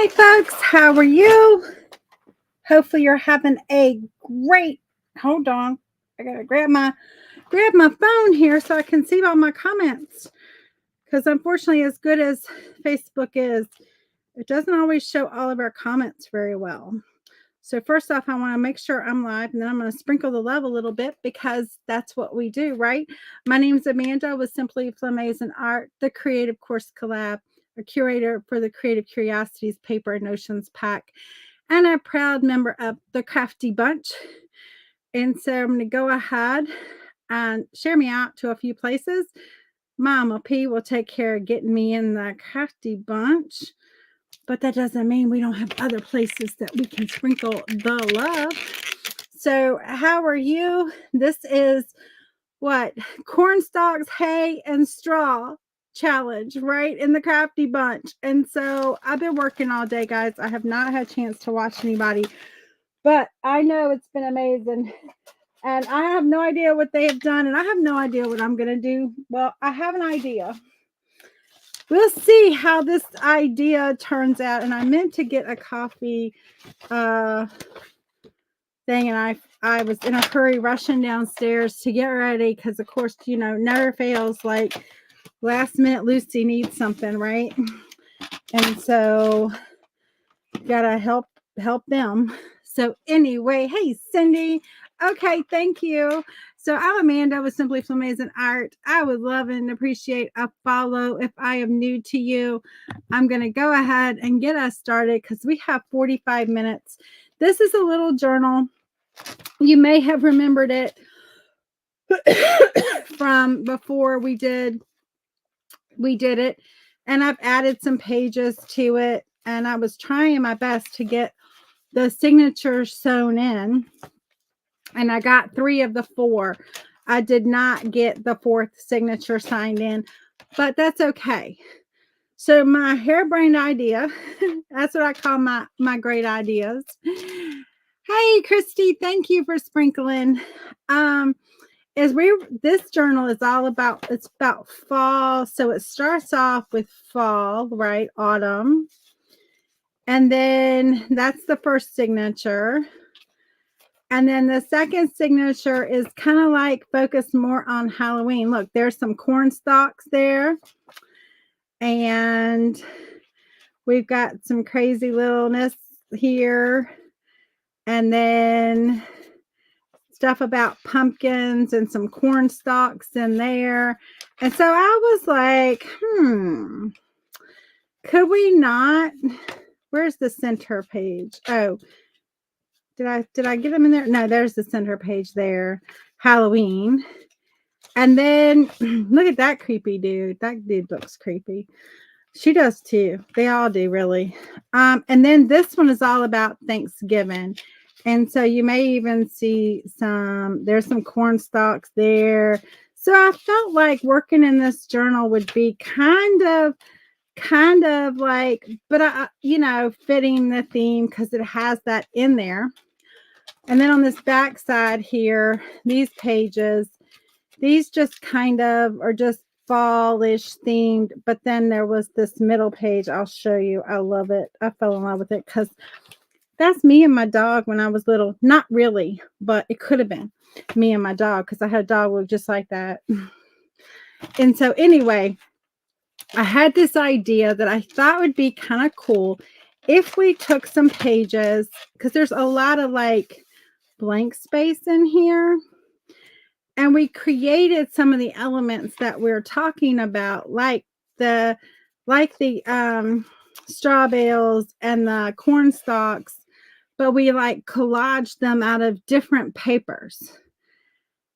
Hi folks, how are you? Hopefully you're having a great, hold on. I gotta grab my phone here so I can see all my comments. Because unfortunately, as good as Facebook is, it doesn't always show all of our comments very well. So first off, I want to make sure I'm live, and then I'm going to sprinkle the love a little bit because that's what we do, right? My name's Amanda with Simply Flamazing Art, the Creative Course Collab, a curator for the Creative Curiosities Paper and Notions Pack, and a proud member of the Crafty Bunch. And so I'm going to go ahead and share me out to a few places. Mama P will take care of getting me in the Crafty Bunch. But that doesn't mean we don't have other places that we can sprinkle the love. So how are you? This is what? Corn stalks, hay, and straw challenge, right? In the Crafty Bunch. And so I've been working all day, guys. I have not had a chance to watch anybody. But I know it's been amazing. And I have no idea what they have done. And I have no idea what I'm going to do. Well, I have an idea. We'll see how this idea turns out. And I meant to get a coffee thing, and I was in a hurry rushing downstairs to get ready because, of course, you know, never fails. Like last minute, Lucy needs something, right? And so gotta help them. So anyway, hey Cindy. Okay, thank you. So I'm Amanda with Simply Flamazing Art. I would love and appreciate a follow if I am new to you. I'm going to go ahead and get us started because we have 45 minutes. This is a little journal. You may have remembered it from before we did it. And I've added some pages to it. And I was trying my best to get the signatures sewn in. And I got 3 of the 4. I did not get the 4th signature signed in, but that's okay. So my harebrained idea, that's what I call my great ideas. Hey, Christy, thank you for sprinkling. This journal is all about, it's about fall. So it starts off with fall, right? Autumn. And then that's the first signature. And then the second signature is kind of like focused more on Halloween. Look, there's some corn stalks there. And we've got some crazy littleness here. And then stuff about pumpkins and some corn stalks in there. And so I was like, could we not? Where's the center page? Oh, did I get them in there? No, there's the center page there. Halloween. And then look at that creepy dude. That dude looks creepy. She does too. They all do, really. And then this one is all about Thanksgiving. And so you may even see there's some corn stalks there. So I felt like working in this journal would be kind of like, but fitting the theme because it has that in there. And then on this back side here, these pages, these just kind of are just fallish themed. But then there was this middle page. I'll show you. I love it. I fell in love with it because that's me and my dog when I was little. Not really, but it could have been me and my dog because I had a dog look just like that. And so anyway, I had this idea that I thought would be kind of cool if we took some pages, because there's a lot of like blank space in here, and we created some of the elements that we're talking about, like the straw bales and the corn stalks, but we like collaged them out of different papers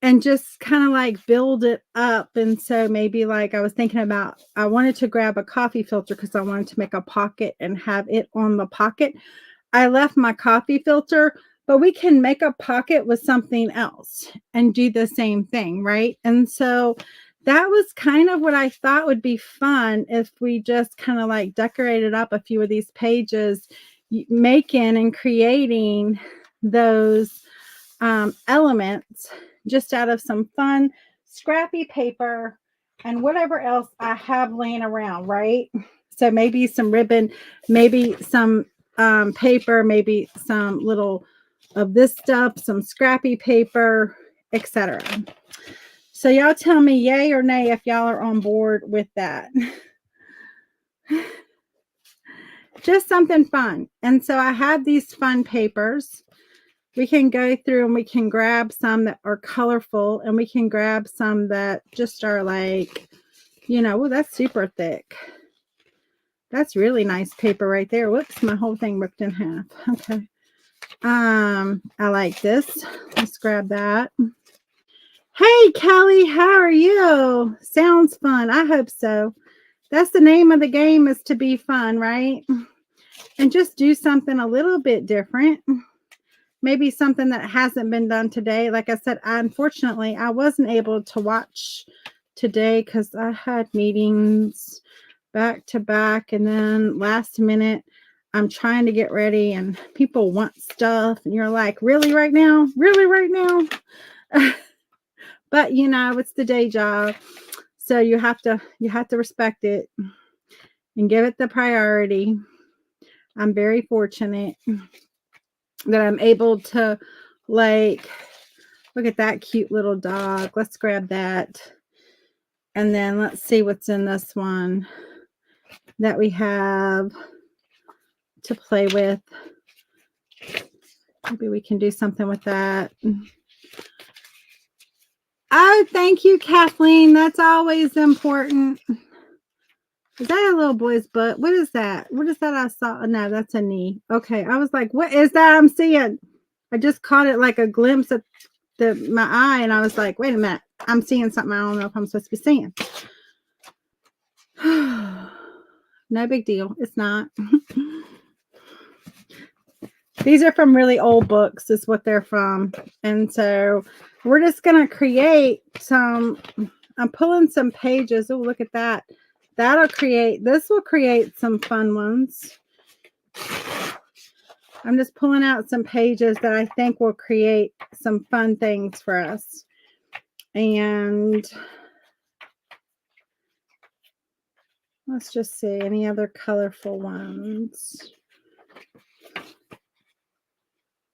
and just kind of like build it up. And so maybe like I was thinking about, I wanted to grab a coffee filter because I wanted to make a pocket and have it on the pocket. I left my coffee filter, but we can make a pocket with something else and do the same thing, right? And so that was kind of what I thought would be fun if we just kind of like decorated up a few of these pages, making and creating those elements just out of some fun scrappy paper and whatever else I have laying around, right? So maybe some ribbon, maybe some paper, maybe some little of this stuff, some scrappy paper, etc. So y'all tell me yay or nay if y'all are on board with that. Just something fun. And so I have these fun papers. We can go through and we can grab some that are colorful, and we can grab some that just are like, you know, oh, that's super thick. That's really nice paper right there. Whoops, my whole thing ripped in half. Okay. I like this. Let's grab that. Hey, Kelly, how are you? Sounds fun. I hope so. That's the name of the game, is to be fun, right? And just do something a little bit different. Maybe something that hasn't been done today. Like I said, unfortunately, I wasn't able to watch today because I had meetings back to back, and then last minute I'm trying to get ready and people want stuff and you're like, really right now? Really right now? But you know, it's the day job. So you have to respect it and give it the priority. I'm very fortunate that I'm able to, like, look at that cute little dog. Let's grab that. And then let's see what's in this one that we have to play with. Maybe we can do something with that. Oh, thank you, Kathleen. That's always important. Is that a little boy's butt? What is that? What is that I saw? No, that's a knee. Okay. I was like, what is that I'm seeing? I just caught it like a glimpse of my eye, and I was like, wait a minute. I'm seeing something I don't know if I'm supposed to be seeing. No big deal. It's not. These are from really old books, is what they're from. And so we're just going to create some. I'm pulling some pages. Oh, look at that. This will create some fun ones. I'm just pulling out some pages that I think will create some fun things for us. And let's just see any other colorful ones.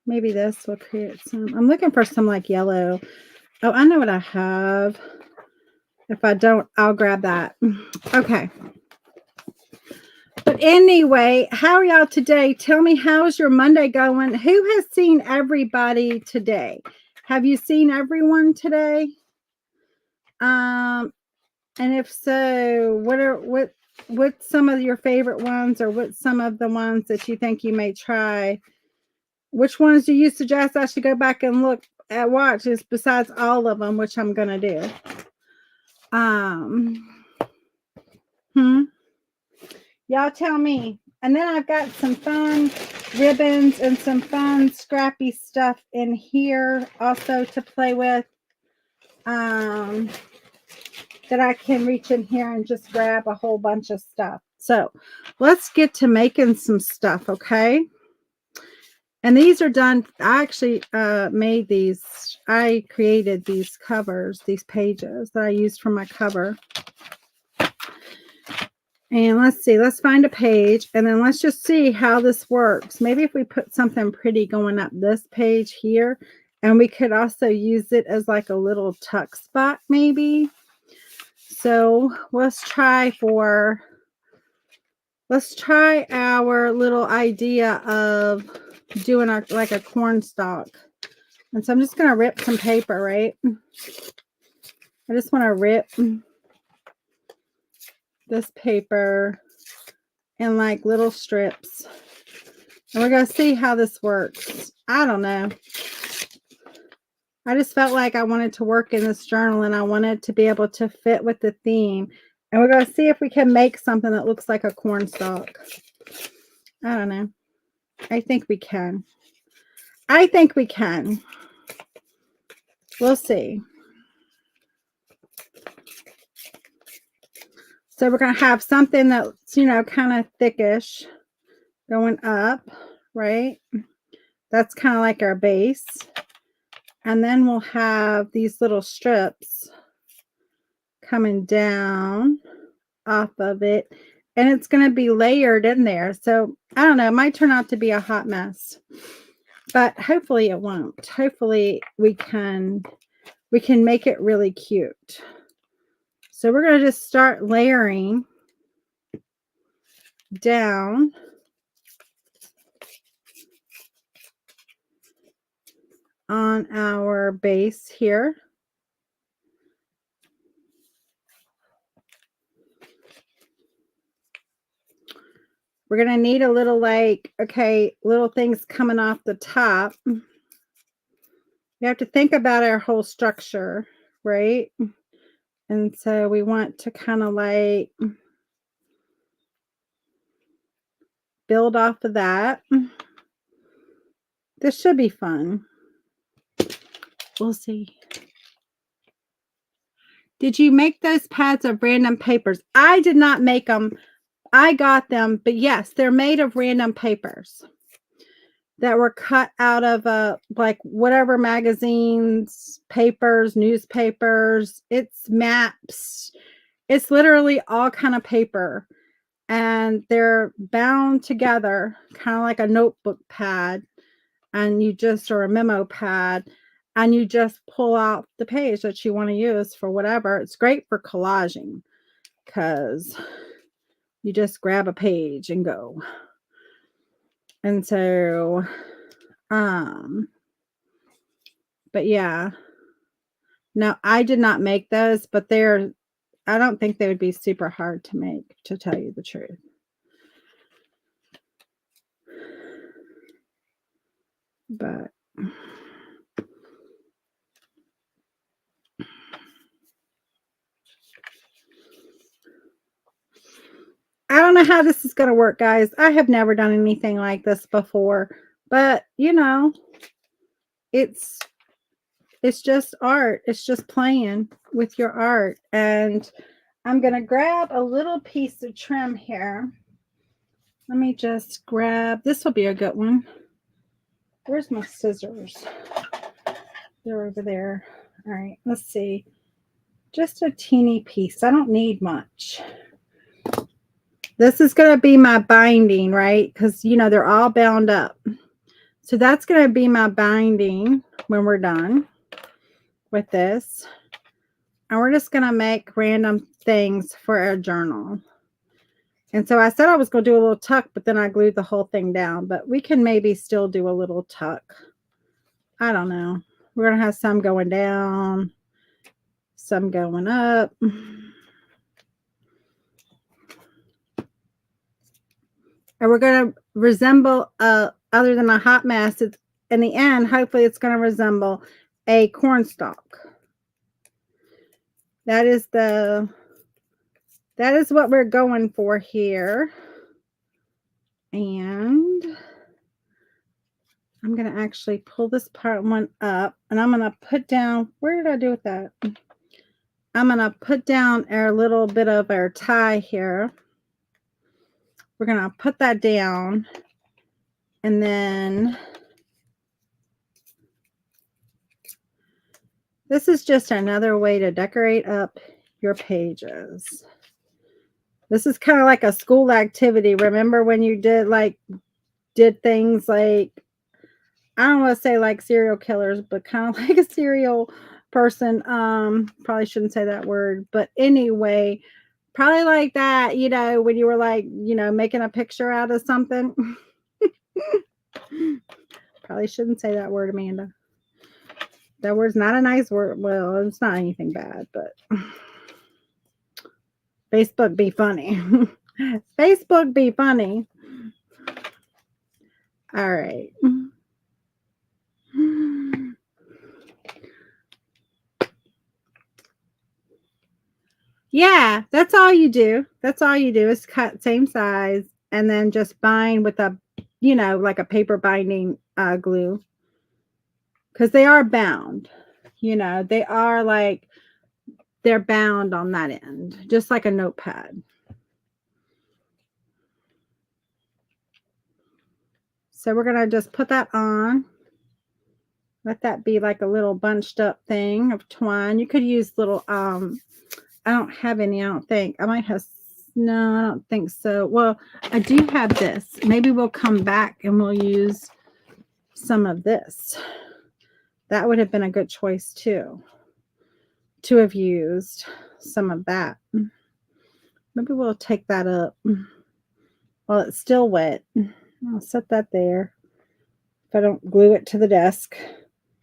Maybe this will create some. I'm looking for some like yellow. Oh, I know what I have. If I don't, I'll grab that. Okay. But anyway, how are y'all today? Tell me, how's your Monday going? Who has seen everybody today? Have you seen everyone today? And if so, what's some of your favorite ones, or what's some of the ones that you think you may try? Which ones do you suggest I should go back and look at watches besides all of them, which I'm gonna do? Y'all tell me. And then I've got some fun ribbons and some fun scrappy stuff in here also to play with. That I can reach in here and just grab a whole bunch of stuff. So let's get to making some stuff, okay? And these are done. I actually made these. I created these covers, these pages that I used for my cover. And let's see, let's find a page, and then let's just see how this works. Maybe if we put something pretty going up this page here, and we could also use it as like a little tuck spot maybe. So let's try our little idea of doing like a corn stalk. And so I'm just going to rip some paper, right? I just want to rip this paper in like little strips. And we're going to see how this works. I don't know. I just felt like I wanted to work in this journal, and I wanted to be able to fit with the theme. And we're going to see if we can make something that looks like a corn stalk. I don't know. I think we can. I think we can. We'll see. So we're going to have something that's, you know, kind of thickish going up, right? That's kind of like our base. And then we'll have these little strips coming down off of it. and it's going to be layered in there. So I don't know, it might turn out to be a hot mess, but hopefully it won't. Hopefully we can make it really cute. So we're going to just start layering down on our base here. We're going to need a little little things coming off the top. We have to think about our whole structure, right? And so we want to kind of like build off of that. This should be fun. We'll see. Did you make those pads of random papers? I did not make them. I got them, but yes, they're made of random papers that were cut out of like whatever magazines, papers, newspapers. It's maps. It's literally all kind of paper, and they're bound together, kind of like a notebook pad, and or a memo pad, and you just pull out the page that you want to use for whatever. It's great for collaging because you just grab a page and go. And so, but yeah, no, I did not make those, but I don't think they would be super hard to make, to tell you the truth. But I don't know how this is going to work, guys. I have never done anything like this before, but you know, it's just art. It's just playing with your art. And I'm going to grab a little piece of trim here. Let me just grab, this will be a good one. Where's my scissors? They're over there. All right, let's see. Just a teeny piece. I don't need much. This is going to be my binding, right? Because, you know, they're all bound up. So that's going to be my binding when we're done with this. And we're just going to make random things for our journal. And so I said I was going to do a little tuck, but then I glued the whole thing down. But we can maybe still do a little tuck. I don't know. We're going to have some going down, some going up. And we're going to resemble, other than a hot mess, it's, in the end, hopefully it's going to resemble a cornstalk. That is what we're going for here. And I'm going to actually pull this part one up, and I'm going to put down, where did I do with that? I'm going to put down our little bit of our tie here. We're going to put that down, and then this is just another way to decorate up your pages. This is kind of like a school activity. Remember when you did things like, I don't want to say like serial killers, but kind of like a serial person. Probably shouldn't say that word, but anyway, probably like that, you know, when you were like, you know, making a picture out of something. Probably shouldn't say that word, Amanda. That word's not a nice word. Well, it's not anything bad, but Facebook be funny. Facebook be funny. All right. Yeah, that's all you do. That's all you do is cut same size and then just bind with a, you know, like a paper binding glue. Because they are bound. You know, they are like, they're bound on that end, just like a notepad. So we're going to just put that on. Let that be like a little bunched up thing of twine. You could use little, I don't have any, I don't think. I might have No, I don't think so. Well, I do have this. Maybe we'll come back and we'll use some of this. That would have been a good choice too, to have used some of that. Maybe we'll take that up while it's still wet. I'll set that there if I don't glue it to the desk,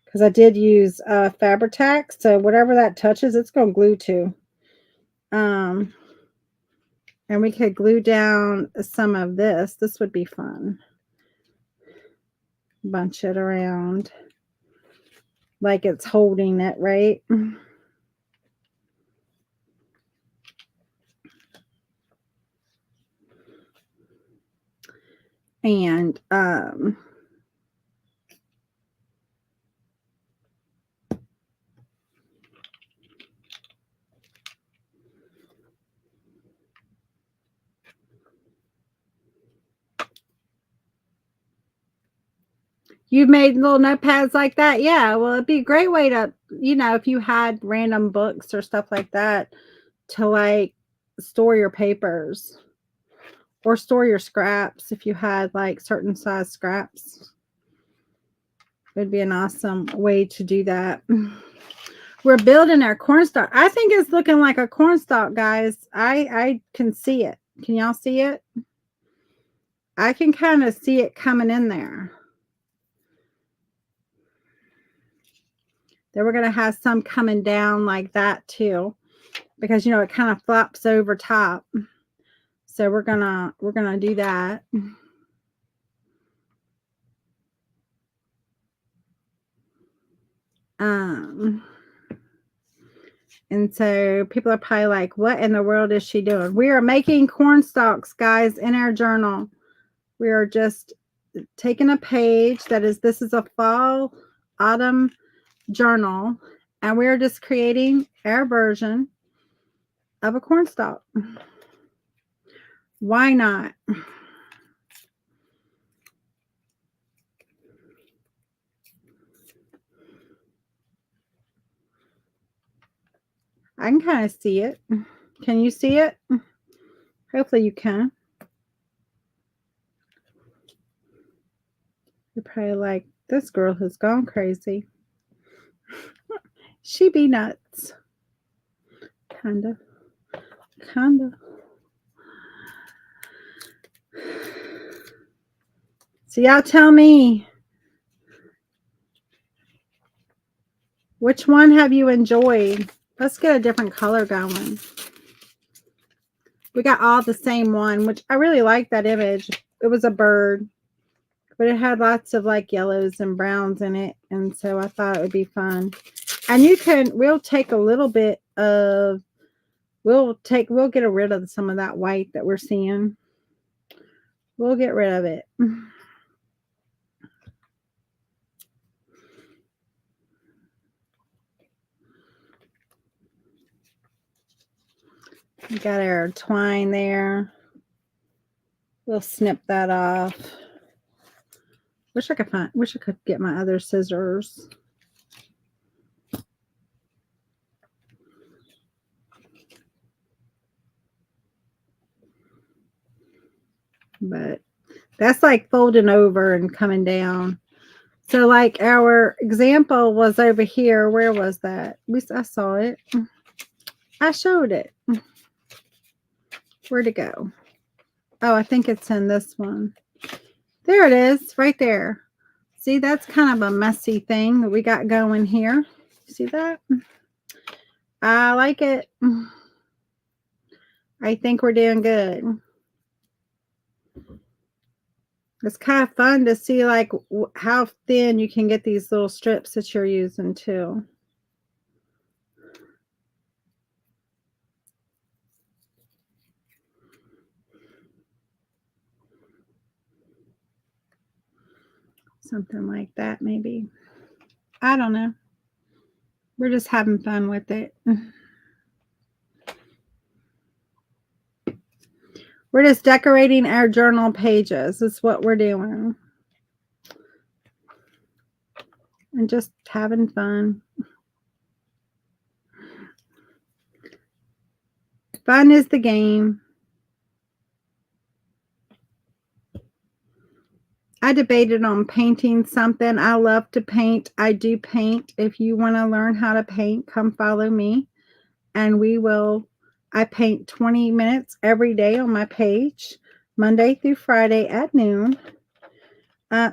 because I did use Fabri-Tac, so whatever that touches, it's going to glue to. And we could glue down some of this. This would be fun. Bunch it around like it's holding it, right? And you've made little notepads like that? Yeah, well, it'd be a great way to, you know, if you had random books or stuff like that, to like store your papers or store your scraps. If you had like certain size scraps, it would be an awesome way to do that. We're building our cornstalk. I think it's looking like a cornstalk, guys. I can see it. Can y'all see it? I can kind of see it coming in there. Then we're going to have some coming down like that too, because you know it kind of flops over top. So we're gonna do that. And so people are probably like, what in the world is she doing? We are making corn stalks, guys, in our journal. We are just taking a page this is a fall autumn journal, and we're just creating our version of a corn stalk. Why not? I can kind of see it. Can you see it? Hopefully you can. You're probably like, this girl has gone crazy. She be nuts. Kinda. So y'all tell me, which one have you enjoyed? Let's get a different color going. We got all the same one, which I really like that image. It was a bird, but it had lots of like yellows and browns in it. And so I thought it would be fun. And we'll take a little bit of, we'll get rid of some of that white that we're seeing. We'll get rid of it. We got our twine there. We'll snip that off. Wish I could get my other scissors. But that's like folding over and coming down. So like our example was over here. Where was that? At least I saw it. I showed it. Where'd it go? Oh, I think it's in this one. There it is, right there. See, that's kind of a messy thing that we got going here. See that? I like it. I think we're doing good. It's kind of fun to see like how thin you can get these little strips that you're using too. Something like that, maybe. I don't know. We're just having fun with it. We're just decorating our journal pages. That's what we're doing. And just having fun. Fun is the game. I debated on painting something. I love to paint. I do paint. If you want to learn how to paint, come follow me. And I paint 20 minutes every day on my page, Monday through Friday at noon.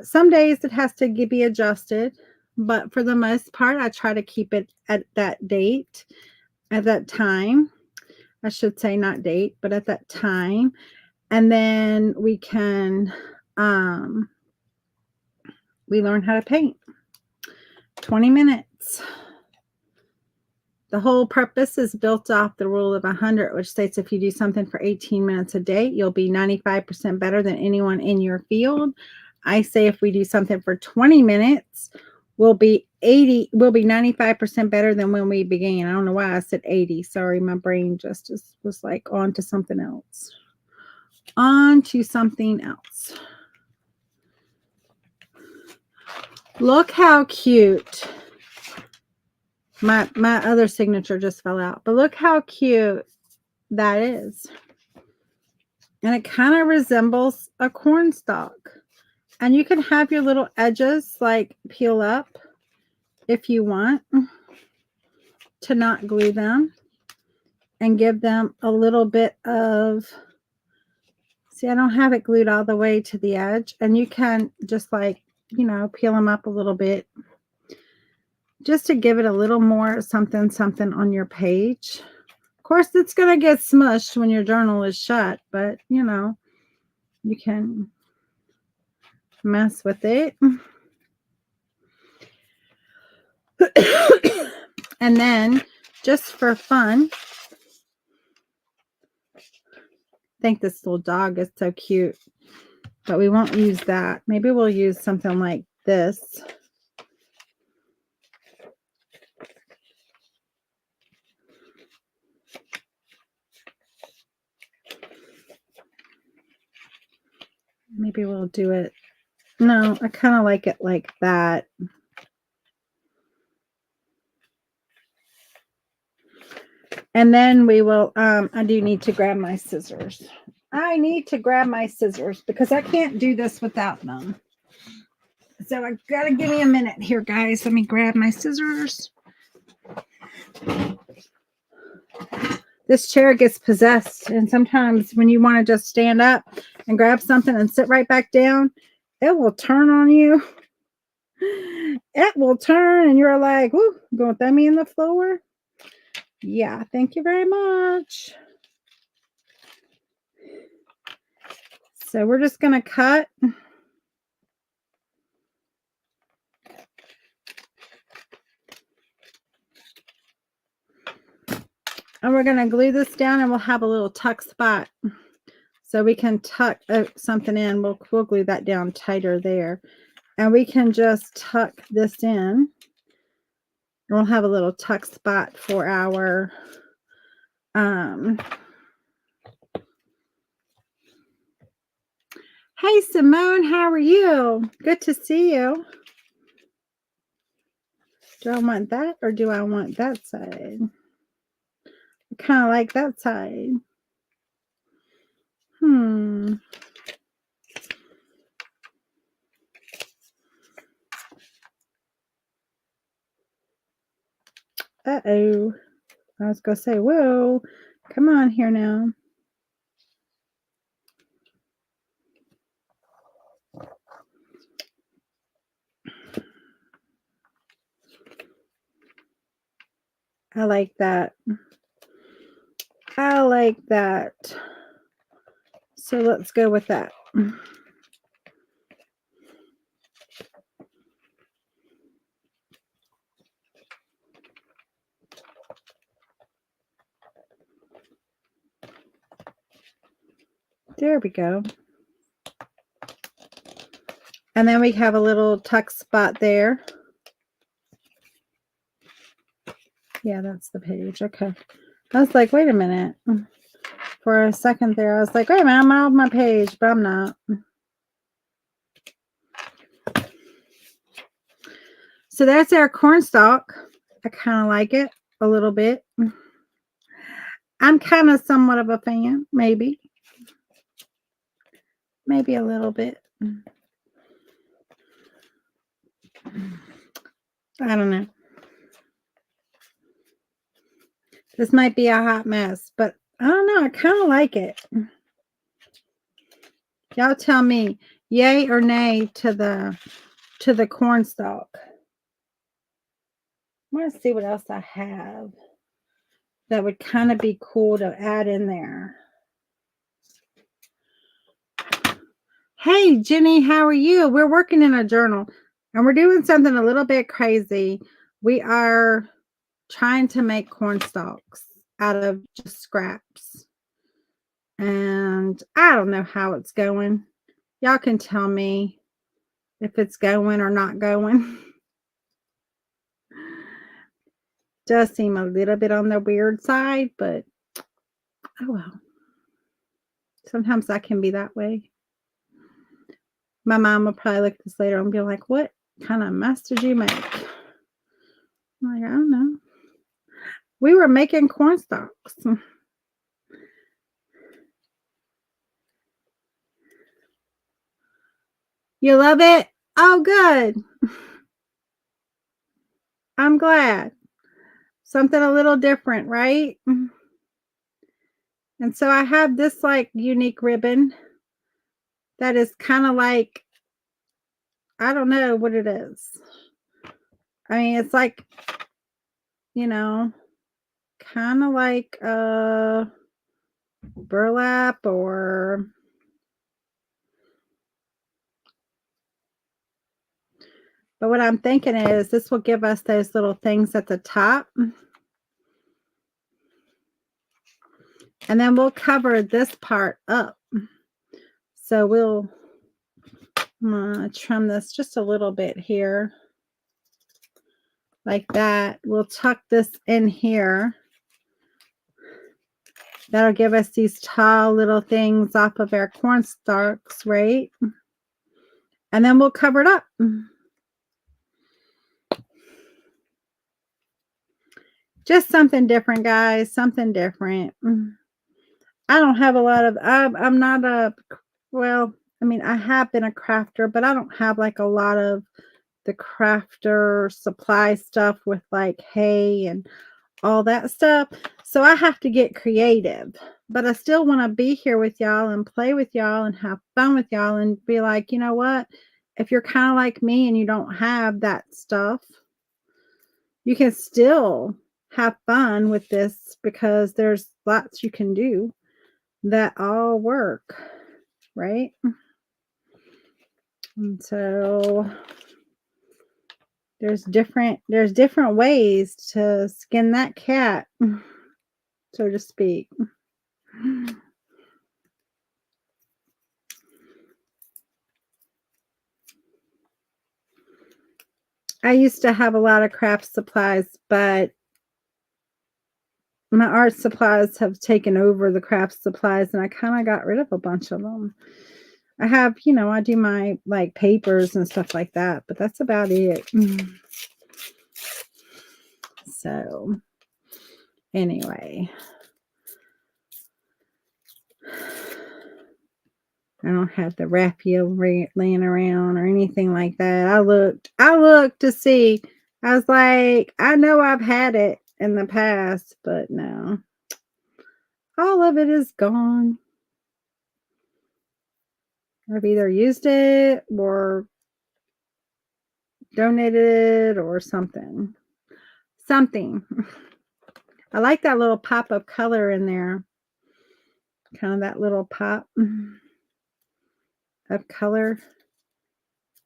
Some days it has to be adjusted, but for the most part, I try to keep it at that date, at that time. I should say not date, but at that time. And then we can, we learn how to paint. 20 minutes. The whole purpose is built off the rule of 100, which states if you do something for 18 minutes a day, you'll be 95% better than anyone in your field. I say if we do something for 20 minutes, we'll be 95% better than when we began. I don't know why I said 80. Sorry, my brain just was like on to something else. On to something else. Look how cute. My other signature just fell out, but look how cute that is. And it kind of resembles a corn stalk. And you can have your little edges like peel up if you want to not glue them and give them a little bit of, see, I don't have it glued all the way to the edge, and you can just like, you know, peel them up a little bit just to give it a little more something on your page. Of course, it's going to get smushed when your journal is shut, but you know, you can mess with it. And then just for fun, I think this little dog is so cute, but we won't use that. Maybe we'll use something like this. Maybe we'll do it. No, I kind of like it like that. And then we will, I do need to grab my scissors. I need to grab my scissors because I can't do this without them. So I gotta give me a minute here, guys. Let me grab my scissors. This chair gets possessed, and sometimes when you want to just stand up and grab something and sit right back down, it will turn on you. It will turn, and you're like, "Whoo, going to throw me in the floor?" Yeah, thank you very much. So we're just going to cut. And we're going to glue this down, and we'll have a little tuck spot. So we can tuck something in. We'll glue that down tighter there. And we can just tuck this in. And we'll have a little tuck spot for our hey Simone, how are you? Good to see you. Do I want that or do I want that side? I kind of like that side. Uh-oh. I was going to say, whoa, come on here now. I like that. I like that. So let's go with that. There we go. And then we have a little tuck spot there. Yeah, that's the page. Okay. I was like, wait a minute. For a second there, I was like, wait a minute, I'm out of my page, but I'm not. So that's our cornstalk. I kind of like it a little bit. I'm kind of somewhat of a fan, maybe. Maybe a little bit. I don't know. This might be a hot mess, but I don't know. I kind of like it. Y'all tell me yay or nay to the cornstalk. I want to see what else I have that would kind of be cool to add in there. Hey, Jenny, how are you? We're working in a journal and we're doing something a little bit crazy. We are trying to make cornstalks out of just scraps. And I don't know how it's going. Y'all can tell me if it's going or not going. Does seem a little bit on the weird side, but oh well. Sometimes I can be that way. My mom will probably look at this later and be like, what kind of mess did you make? I'm like, I don't know. We were making cornstalks. You love it? Oh, good. I'm glad. Something a little different, right? And so I have this like unique ribbon that is kind of like, I don't know what it is. I mean, it's like, you know, kind of like burlap or but what I'm thinking is this will give us those little things at the top. And then we'll cover this part up. So we'll trim this just a little bit here. Like that. We'll tuck this in here. That'll give us these tall little things off of our cornstalks, right? And then we'll cover it up. Just something different, guys. Something different. I don't have a lot of, I'm not a, well, I mean, I have been a crafter, but I don't have like a lot of the crafter supply stuff with like hay and all that stuff. So I have to get creative, but I still want to be here with y'all and play with y'all and have fun with y'all and be like, you know what? If you're kind of like me and you don't have that stuff, you can still have fun with this because there's lots you can do that all work, right? And so there's different ways to skin that cat, so to speak. I used to have a lot of craft supplies, but my art supplies have taken over the craft supplies and I kind of got rid of a bunch of them. I have, you know, I do my like papers and stuff like that, but that's about it. So anyway, I don't have the raffia laying around or anything like that. I looked to see. I was like, I know I've had it in the past, but no. All of it is gone. I've either used it or donated it or something. I like that little pop of color in there. Kind of that little pop of color.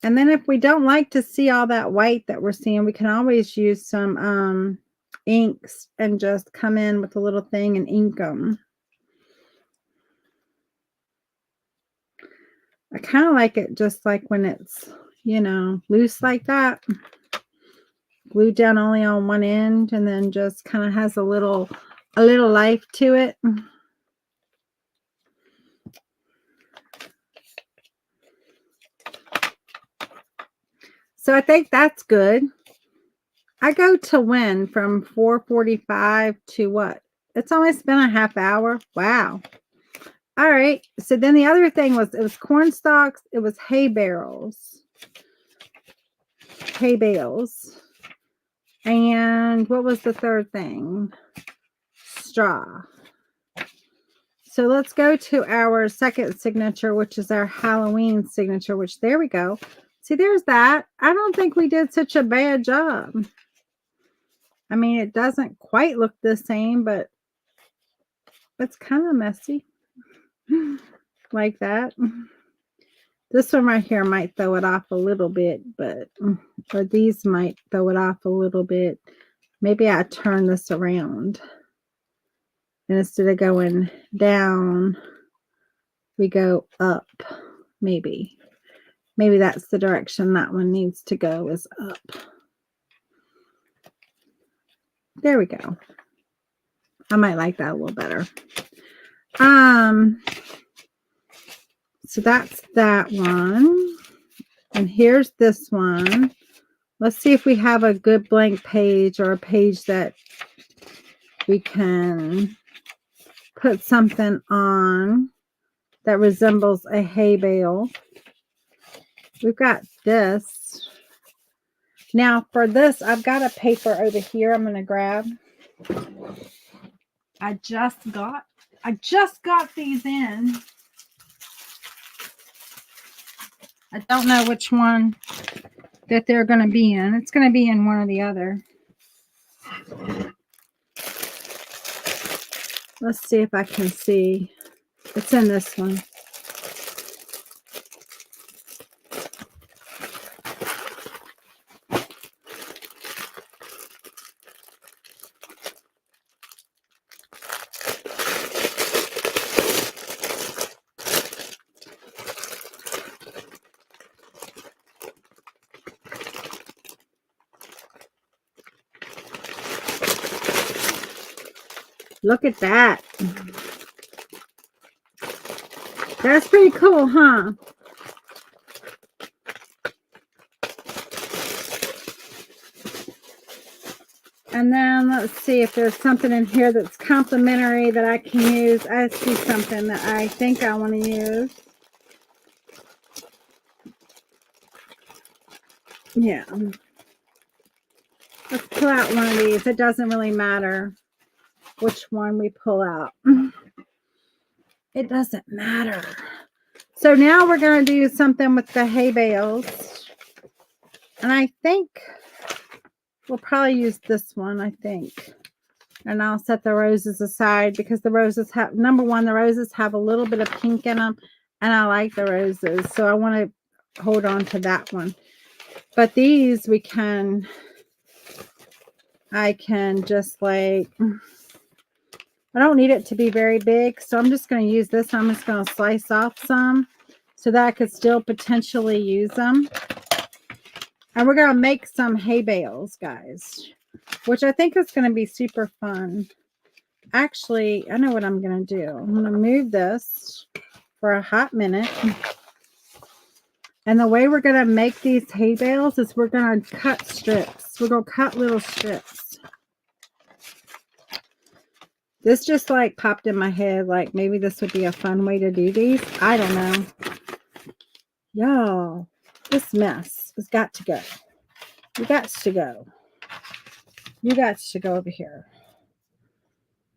And then if we don't like to see all that white that we're seeing, we can always use some inks and just come in with a little thing and ink them. I kind of like it just like when it's, you know, loose like that. Glued down only on one end and then just kind of has a little life to it. So I think that's good. I go to when from 4:45 to what? It's almost been a half hour. Wow. All right. So then the other thing was it was corn stalks. It was hay barrels. hay bales. And what was the third thing? Straw. So let's go to our second signature, which is our Halloween signature, which there we go. See, there's that. I don't think we did such a bad job. I mean, it doesn't quite look the same, but it's kind of messy. Like that. This one right here might throw it off a little bit, or these might throw it off a little bit. Maybe I turn this around. And instead of going down, we go up. Maybe that's the direction that one needs to go, is up. There we go. I might like that a little better. So that's that one. And here's this one. Let's see if we have a good blank page, or a page that we can put something on that resembles a hay bale. We've got this. Now for this, I've got a paper over here I'm going to grab. I just got these in. I don't know which one that they're going to be in. It's going to be in one or the other. Let's see if I can see. It's in this one. Look at that. That's pretty cool, huh? And then let's see if there's something in here that's complimentary that I can use. I see something that I think I want to use. Yeah. Let's pull out one of these. It doesn't really matter which one we pull out. It doesn't matter. So now we're going to do something with the hay bales. And I think we'll probably use this one, I think. And I'll set the roses aside because the roses have, number one, the roses have a little bit of pink in them. And I like the roses. So I want to hold on to that one. But these I can just like, I don't need it to be very big. So I'm just going to use this. I'm just going to slice off some so that I could still potentially use them. And we're going to make some hay bales, guys, which I think is going to be super fun. Actually, I know what I'm going to do. I'm going to move this for a hot minute. And the way we're going to make these hay bales is we're going to cut strips. We're going to cut little strips. This just like popped in my head, like maybe this would be a fun way to do these. I don't know. Y'all, this mess has got to go. You got to go. You got to go over here.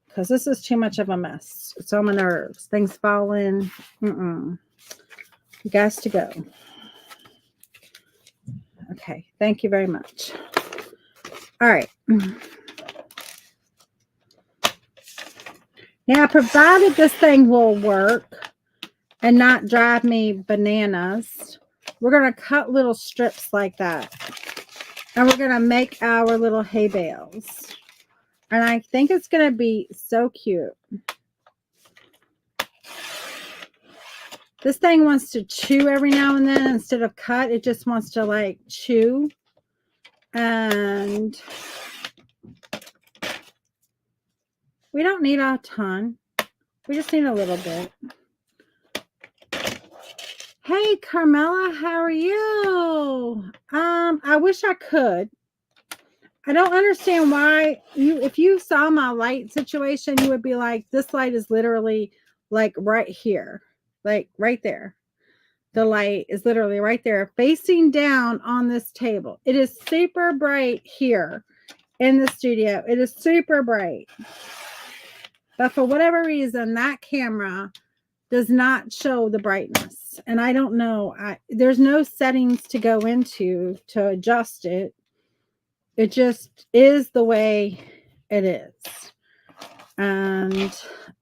Because this is too much of a mess. It's on my nerves. Things falling. You got to go. Okay. Thank you very much. All right. Now, provided this thing will work and not drive me bananas, we're going to cut little strips like that. And we're going to make our little hay bales. And I think it's going to be so cute. This thing wants to chew every now and then instead of cut. It just wants to like chew. And we don't need a ton. We just need a little bit. Hey, Carmela, how are you? I wish I could. I don't understand why if you saw my light situation, you would be like, this light is literally like right here, like right there. The light is literally right there facing down on this table. It is super bright here in the studio. It is super bright. But for whatever reason, that camera does not show the brightness. And I don't know. There's no settings to go into to adjust it. It just is the way it is. And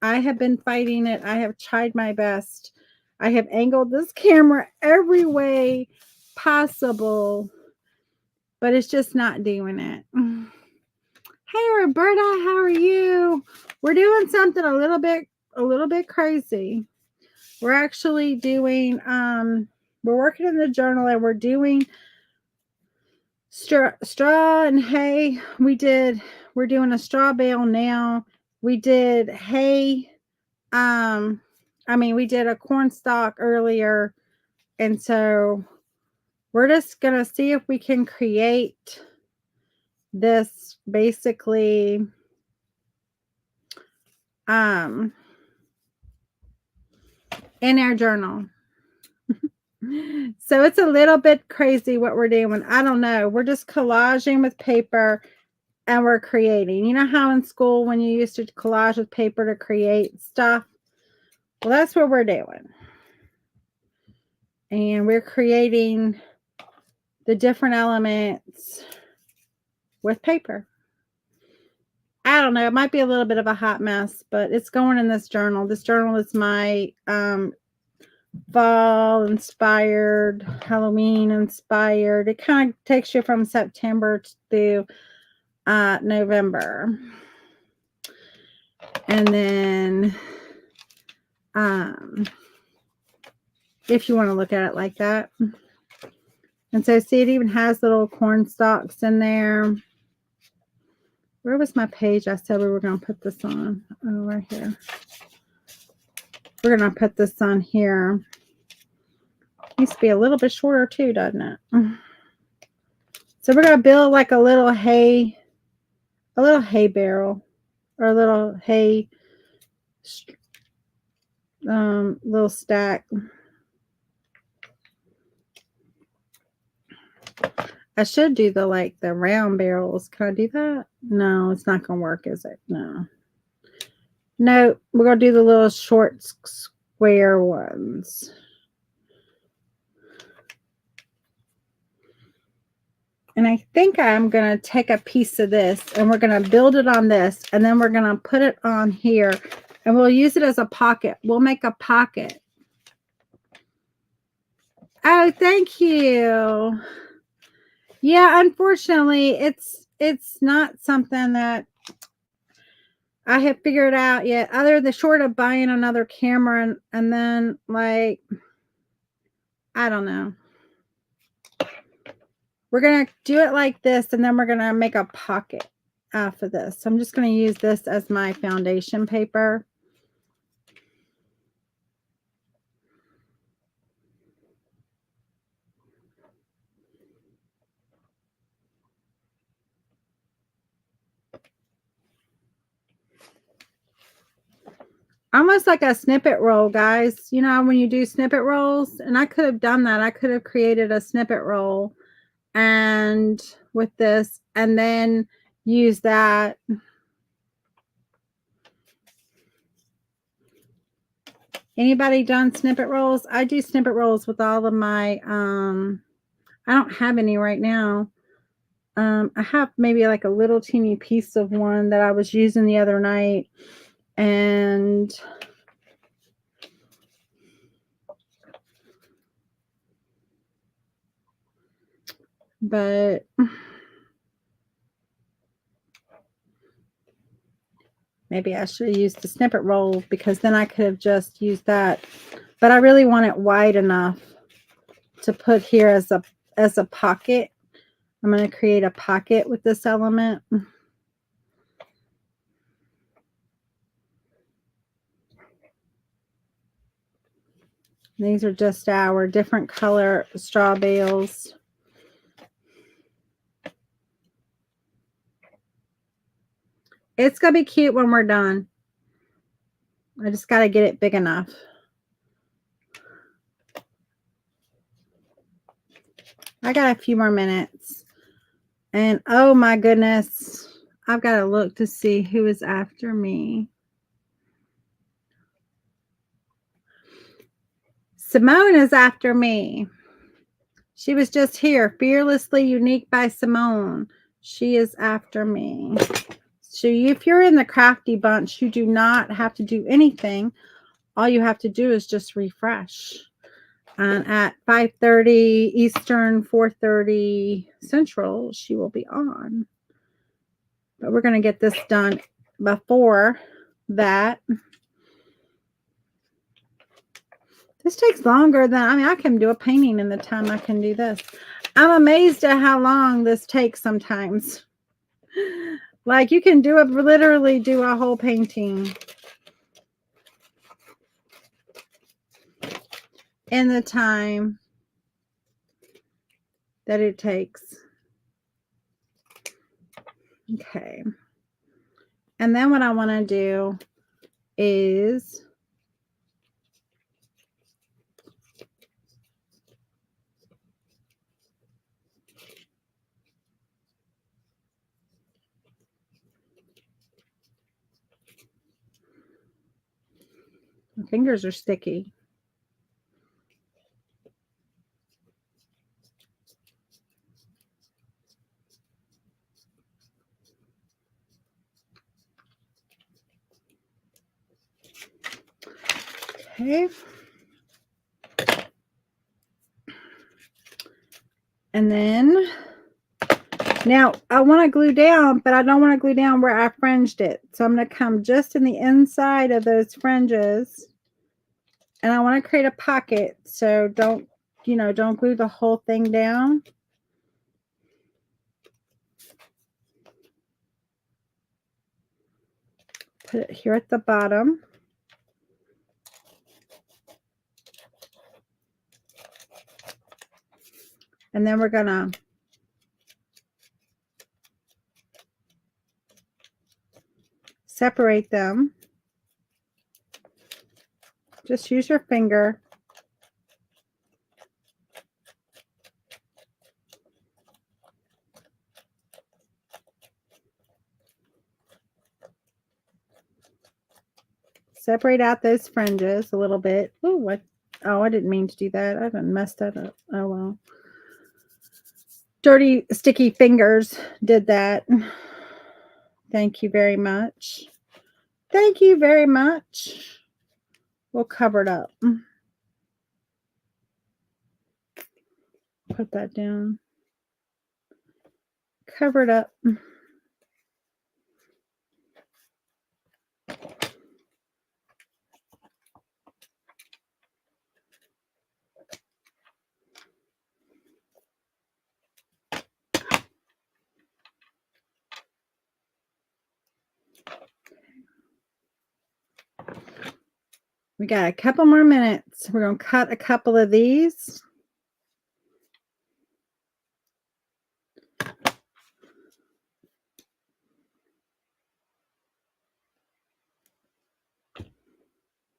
I have been fighting it. I have tried my best. I have angled this camera every way possible, but it's just not doing it. Hey, Roberta, how are you? We're doing something a little bit crazy. We're actually doing, we're working in the journal and we're doing straw and hay. We're doing a straw bale now. We did hay. We did a corn stalk earlier. And so we're just going to see if we can create this basically, in our journal. So it's a little bit crazy what we're doing. I don't know. We're just collaging with paper and we're creating. You know how in school when you used to collage with paper to create stuff? Well, that's what we're doing. And we're creating the different elements with paper. I don't know. It might be a little bit of a hot mess, but it's going in this journal. This journal is my fall inspired, Halloween inspired. It kind of takes you from September to November. And then if you want to look at it like that. And so see, it even has little corn stalks in there. Where was my page I said we were going to put this on? Oh, right here. We're going to put this on here. It needs to be a little bit shorter too, doesn't it? So we're going to build like a little hay barrel or a little hay little stack. I should do the round barrels. Can I do that? No, it's not gonna work, is it? No, we're gonna do the little short square ones. And I think I'm gonna take a piece of this and we're gonna build it on this, and then we're gonna put it on here and we'll use it as a pocket. We'll make a pocket. Oh, thank you. Yeah, unfortunately, it's not something that I have figured out yet, other than short of buying another camera and then I don't know. We're going to do it like this, and then we're going to make a pocket off of this. So I'm just going to use this as my foundation paper. Almost like a snippet roll, guys. You know, when you do snippet rolls, and I could have done that. I could have created a snippet roll and with this, and then use that. Anybody done snippet rolls? I do snippet rolls with all of my, I don't have any right now. I have maybe like a little teeny piece of one that I was using the other night. And but maybe I should have used the snippet roll, because then I could have just used that. But I really want it wide enough to put here as a pocket. I'm going to create a pocket with this element. These are just our different color straw bales. It's going to be cute when we're done. I just got to get it big enough. I got a few more minutes. And oh my goodness, I've got to look to see who is after me. Simone is after me. She was just here. Fearlessly Unique by Simone. She is after me. So if you're in the Crafty Bunch, you do not have to do anything. All you have to do is just refresh. And at 5:30 Eastern, 4:30 Central, she will be on. But we're going to get this done before that. This takes longer than, I can do a painting in the time I can do this. I'm amazed at how long this takes sometimes. Like you can literally do a whole painting in the time that it takes. Okay. And then what I want to do is my fingers are sticky. Okay. And then now I want to glue down, but I don't want to glue down where I fringed it. So I'm going to come just in the inside of those fringes. And I want to create a pocket. So don't glue the whole thing down. Put it here at the bottom. And then we're going to separate them. Just use your finger. Separate out those fringes a little bit. Oh, I didn't mean to do that. I haven't messed that up. Oh, well. Dirty, sticky fingers did that. Thank you very much. Thank you very much. We'll cover it up. Put that down. Cover it up. We got a couple more minutes. We're going to cut a couple of these.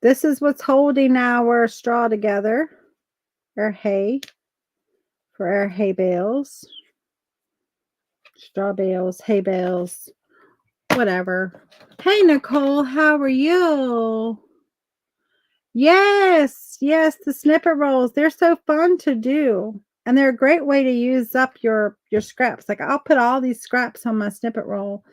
This is what's holding our straw together. Our hay. For our hay bales. Straw bales, hay bales, whatever. Hey, Nicole, how are you? Yes, the snippet rolls. They're so fun to do. And they're a great way to use up your scraps. Like I'll put all these scraps on my snippet roll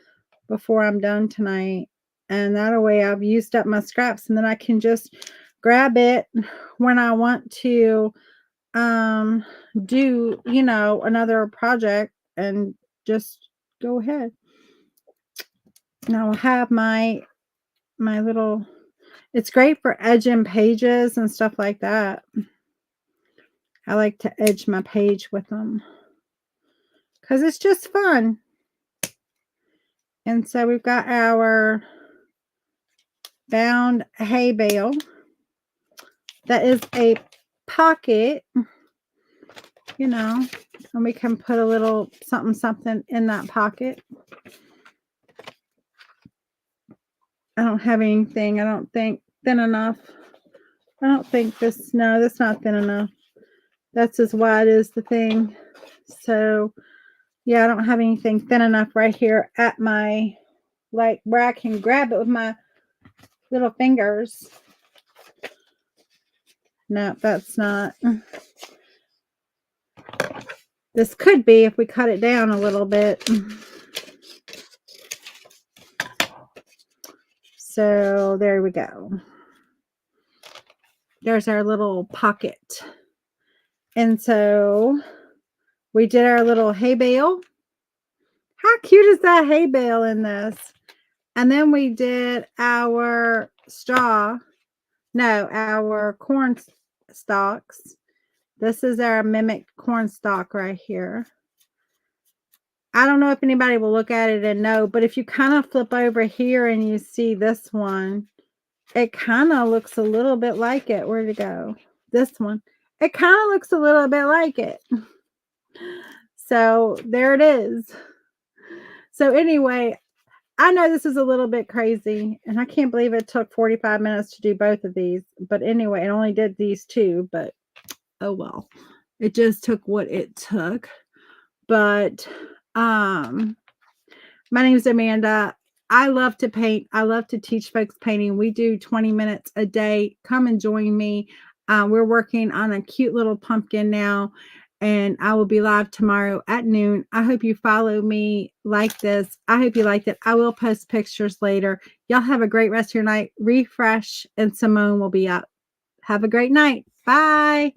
before I'm done tonight. And that way I've used up my scraps. And then I can just grab it when I want to do, another project and just go ahead. Now I'll have my little, it's great for edging pages and stuff like that. I like to edge my page with them because it's just fun. And so we've got our bound hay bale. That is a pocket, and we can put a little something in that pocket. I don't have anything, I don't think, thin enough. I don't think this, no, that's not thin enough. That's as wide as the thing. So yeah, I don't have anything thin enough right here at my, like, where I can grab it with my little fingers. No, that's not. This could be if we cut it down a little bit. So there we go. There's our little pocket. And so we did our little hay bale. How cute is that hay bale in this? And then we did our straw. No, our corn stalks. This is our mimic corn stalk right here. I don't know if anybody will look at it and know, but if you kind of flip over here and you see this one, it kind of looks a little bit like it. Where'd it go? This one. It kind of looks a little bit like it. So there it is. So anyway, I know this is a little bit crazy, and I can't believe it took 45 minutes to do both of these. But anyway, it only did these two, but oh well. It just took what it took. But my name is Amanda. I love to paint. I love to teach folks painting. We do 20 minutes a day. Come and join me. We're working on a cute little pumpkin now, and I will be live tomorrow at noon. I hope you follow me like this. I hope you liked it. I will post pictures later. Y'all have a great rest of your night. Refresh, and Simone will be up. Have a great night. Bye.